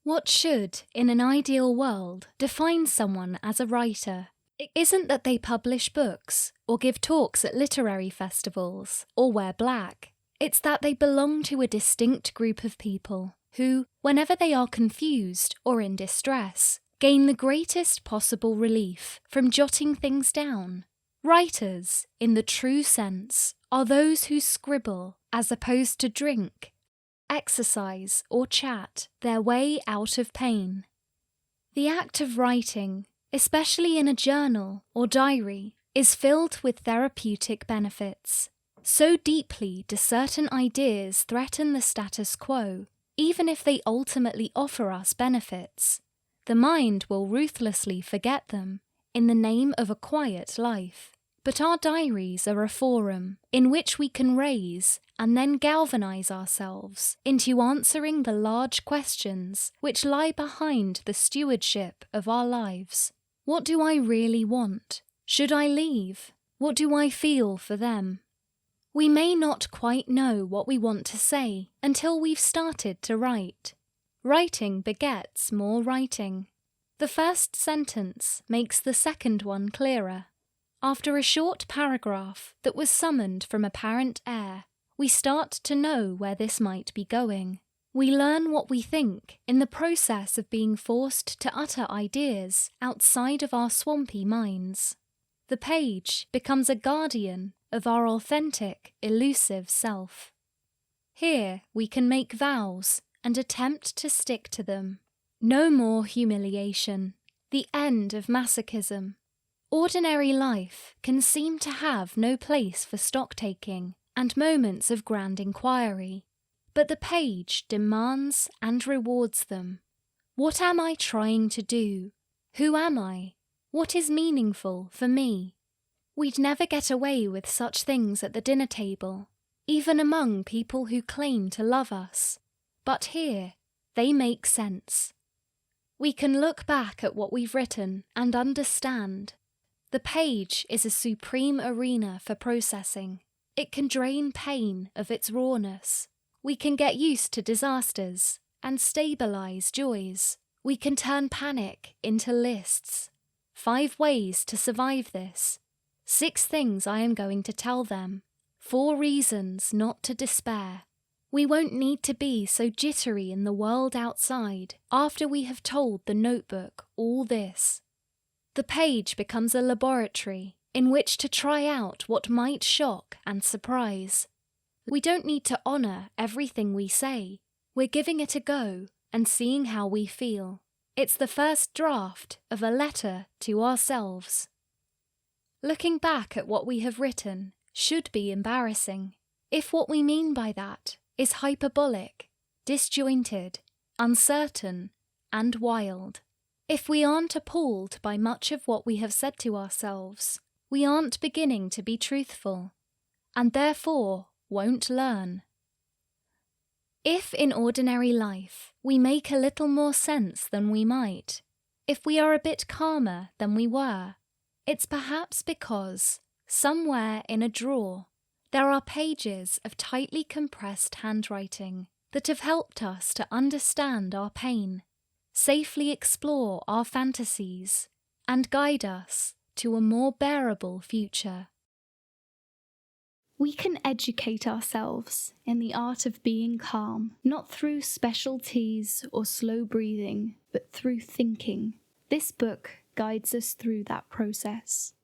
What should, in an ideal world, define someone as a writer? It isn't that they publish books, or give talks at literary festivals, or wear black. It's that they belong to a distinct group of people who, whenever they are confused or in distress, gain the greatest possible relief from jotting things down. Writers, in the true sense, are those who scribble as opposed to drink, exercise or chat their way out of pain. The act of writing, especially in a journal or diary, is filled with therapeutic benefits. So deeply do certain ideas threaten the status quo, even if they ultimately offer us benefits. The mind will ruthlessly forget them in the name of a quiet life. But our diaries are a forum in which we can raise and then galvanise ourselves into answering the large questions which lie behind the stewardship of our lives. What do I really want? Should I leave? What do I feel for them? We may not quite know what we want to say until we've started to write. Writing begets more writing. The first sentence makes the second one clearer. After a short paragraph that was summoned from apparent air, we start to know where this might be going. We learn what we think in the process of being forced to utter ideas outside of our swampy minds. The page becomes a guardian of our authentic, elusive self. Here we can make vows and attempt to stick to them. No more humiliation, the end of masochism. Ordinary life can seem to have no place for stock-taking and moments of grand inquiry, but the page demands and rewards them. What am I trying to do? Who am I? What is meaningful for me? We'd never get away with such things at the dinner table, even among people who claim to love us. But here, they make sense. We can look back at what we've written and understand. The page is a supreme arena for processing. It can drain pain of its rawness. We can get used to disasters and stabilize joys. We can turn panic into lists. 5 ways to survive this. 6 things I am going to tell them. 4 reasons not to despair. We won't need to be so jittery in the world outside after we have told the notebook all this. The page becomes a laboratory in which to try out what might shock and surprise. We don't need to honour everything we say. We're giving it a go and seeing how we feel. It's the first draft of a letter to ourselves. Looking back at what we have written should be embarrassing, if what we mean by that is hyperbolic, disjointed, uncertain, and wild. If we aren't appalled by much of what we have said to ourselves, we aren't beginning to be truthful, and therefore won't learn. If in ordinary life we make a little more sense than we might, if we are a bit calmer than we were, it's perhaps because, somewhere in a drawer, there are pages of tightly compressed handwriting that have helped us to understand our pain, safely explore our fantasies, and guide us to a more bearable future. We can educate ourselves in the art of being calm, not through special teas or slow breathing, but through thinking. This book guides us through that process.